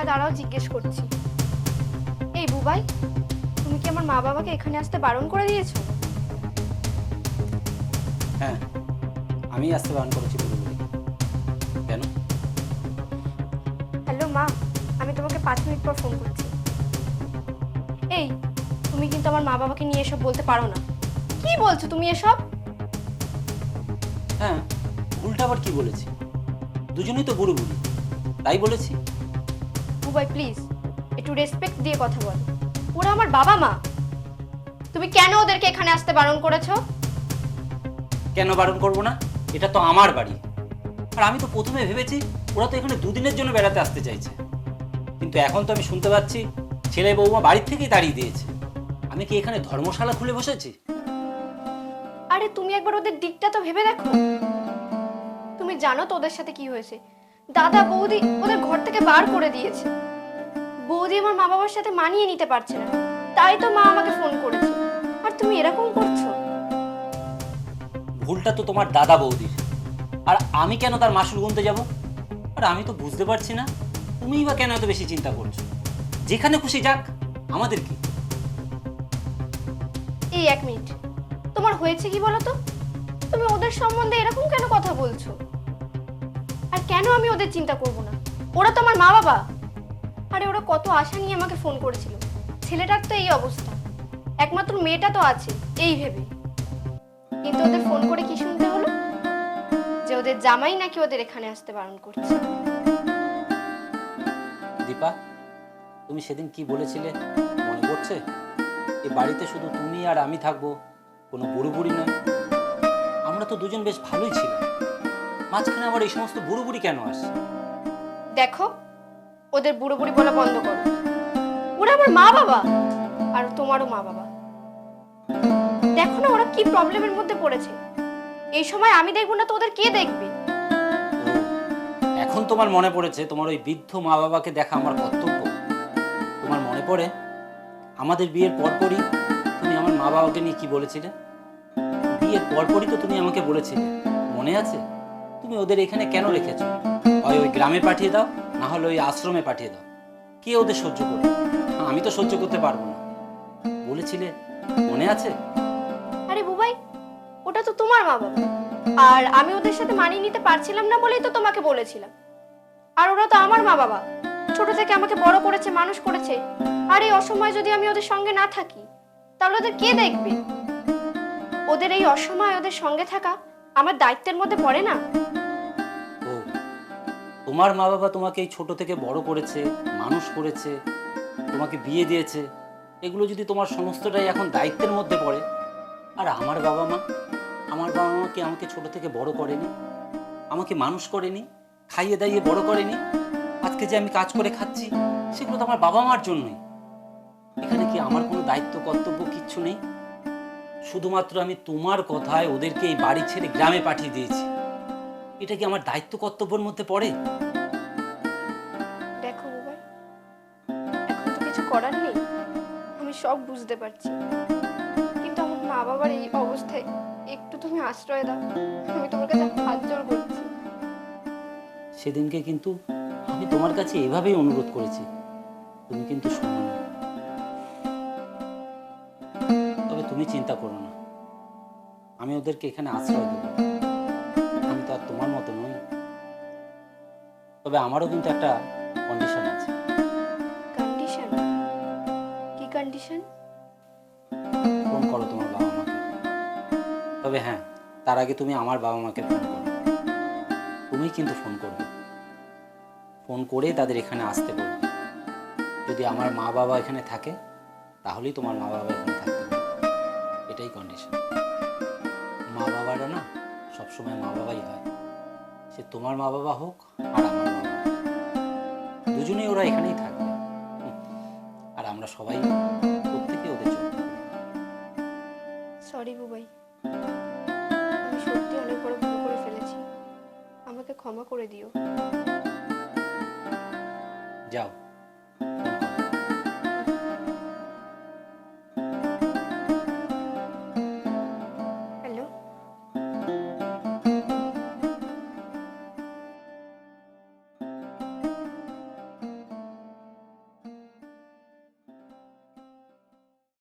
হ্যাঁ দাঁড়াও, জিজ্ঞেস করছি। এই বুবাই, তুমি কি আমার মা বাবাকে এখানে আসতে বারণ করে দিয়েছো? হ্যাঁ, আমি আসতে বারণ করেছি পুরোপুরি। কেন? হ্যালো মা, আমি তোমাকে 5 মিনিট পর ফোন করছি। এই, তুমি কিন্তু আমার মা বাবাকে নিয়ে এসব বলতে পারো না। কি বলছো তুমি এসব? হ্যাঁ, উল্টা আবার কি বলেছি? দুজনেই তো বুড়ো বুড়ি, তাই বলেছি। বুবাই প্লিজ, একটু রেসপেক্ট দিয়ে কথা বলো। ওরা আমার বাবা মা। তুমি কেন ওদেরকে এখানে আসতে বারণ করেছো? কেন বারণ করবো না? এটা তো আমার বাড়ি। আর আমি তো প্রথমে ভেবেছি ওরা তো এখানে দুদিনের জন্য বেড়াতে আসতে চাইছে, কিন্তু এখন তো আমি শুনতে পাচ্ছি ছেলে বৌমা বাড়ির থেকেই তাড়িয়ে দিয়েছে। আমি কি এখানে ধর্মশালা খুলে বসেছি? আরে তুমি একবার ওদের দিকটা তো ভেবে দেখো। তুমি জানো তো ওদের সাথে কি হয়েছে? দাদা বৌদি ওদের ঘর থেকে বার করে দিয়েছে। বৌদি আমার মা বাবার সাথে মানিয়ে নিতে পারছে না, তাই তো মা আমাকে ফোন করেছে। আর তুমি এরকম করছো? ভুলটা তো তোমার দাদা বৌদির, আর আমি কেন তার মাসুল গুনতে যাব? আর আমি তো বুঝতে পারছি না তুমিই বা কেন এত বেশি চিন্তা করছো। যেখানে খুশি যাক, আমাদের কি? এই 1 মিনিট, তোমার হয়েছে কি বলো তো? তুমি ওদের সম্বন্ধে এরকম কেন কথা বলছো? আর কেন আমি ওদের চিন্তা করব না? ওরা তো আমার মা বাবা। আরে ওরা কত আশা নিয়ে আমাকে ফোন করেছিল, ছেলেটার তো এই অবস্থা, একমাত্র মেয়েটা তো আছে এই ভেবে। কিন্তু ওদের ফোন করে কি শুনতে হলো? যে ওদের জামাই নাকি ওদের এখানে আসতে বারণ করছে। দীপা, তুমি সেদিন কি বলেছিলে মনে পড়ছে? এ বাড়িতে শুধু তুমি আর আমি থাকবো, কোনো বুড়ো বুড়ি নয়। আমরা তো দুজন বেশ ভালোই ছিলাম, মাঝখানে আবার এই সমস্ত বুড়ো বুড়ি কেন আসে? দেখো, ওদের বুড়ো বুড়ি বলা বন্ধ করো। ওরা আমার মা বাবা, আর তোমারও মা বাবা। দেখো না ওরা কি প্রবলেমের মধ্যে পড়েছে। এই সময় আমি দেখবো না তো ওদের কে দেখবে? ও, এখন তোমার মনে পড়েছে তোমার ওই বৃদ্ধ মা বাবাকে দেখা আমার কর্তব্য। তোমার মনে পড়ে আমাদের বিয়ের পরপরই তুমি আমার মা বাবাকে নিয়ে কি বলেছিলে? বিয়ের পরপরই তো তুমি আমাকে বলেছিলে, মনে আছে? তুমি ওদের এখানে কেন রেখেছো? হয় ওই গ্রামে পাঠিয়ে দাও, না হলে ওই আশ্রমে পাঠিয়ে দাও। কে ওদের সহ্য করবে? আমি তো সহ্য করতে পারবো না বলেছিলে, মনে আছে? আরে বুবাই, ওটা তো তোমার মা বাবা, আর আমি ওদের সাথে মানিয়ে নিতে পারছিলাম না বলেই তো তোমাকে বলেছিলাম। আর ওরা তো আমার মা বাবা, ছোট থেকে আমাকে বড় করেছে, মানুষ করেছে। আর এই অসময়ে যদি আমি ওদের সঙ্গে না থাকি, তাহলে ওদের কে দেখবে? ওদের এই অসময়ে ওদের সঙ্গে থাকা আমার দায়িত্বের মধ্যে পড়ে না? ও, তোমার মা বাবা তোমাকে এই ছোট থেকে বড় করেছে, মানুষ করেছে, তোমাকে বিয়ে দিয়েছে, এগুলো যদি তোমার সমস্তটাই এখন দায়িত্বের মধ্যে পড়ে, আর আমার বাবা মা কি আমাকে ছোট থেকে বড় করেনি, আমাকে মানুষ করেনি, খাইয়ে দাইয়ে বড় করেনি? আজকে যে আমি কাজ করে খাচ্ছি, সেগুলো তো আমার বাবা মার জন্যই। এখানে কি আমার কোনো দায়িত্ব কর্তব্য কিচ্ছু নেই? শুধুমাত্র আমি তোমার কথায় ওদেরকে এই বাড়ি ছেড়ে গ্রামে পাঠিয়ে দিয়েছি। এটা কি আমার দায়িত্ব কর্তব্যের মধ্যে পড়ে? দেখো বুবাই, এখন তো কিছু করার নেই, আমি সব বুঝতে পারছি। কিন্তু আমার মা বাবার এই অবস্থায় একটু তুমি আশ্রয় দাও, আমি তোমার কাছে হাত জোড় করছি। সেদিনকে কিন্তু আমি তোমার কাছে এভাবেই অনুরোধ করেছি, তুমি কিন্তু শোনো না। তবে তুমি চিন্তা করো না, আমি ওদেরকে এখানে আশ্রয় দেবো। আমি তো আর তোমার মতো নই। তবে আমারও কিন্তু একটা কন্ডিশন আছে। কন্ডিশন? কি কন্ডিশন? ফোন করো তোমার বাবা মাকে। তবে হ্যাঁ, তার আগে তুমি আমার বাবা মাকে ফোন করো। তুমি কিন্তু ফোন করবে, ফোন করে তাদের এখানে আসতে বলবে। যদি আমার মা বাবা এখানে থাকে, তাহলেই তোমার মা বাবা এখানে থাকতে পারবে। এটাই কন্ডিশন। মা বাবারা না সবসময় মা বাবাই হয়, সে তোমার মা বাবা হোক আর আমার মা বাবা, দুজনেই ওরা এখানেই থাকবে। আর আমরা সবাই প্রত্যেকে ওদের যত্ন করব। সরি বুবাই, আমি সত্যি অনেক বড় ভুল করে ফেলেছি, আমাকে ক্ষমা করে দিও। যাও,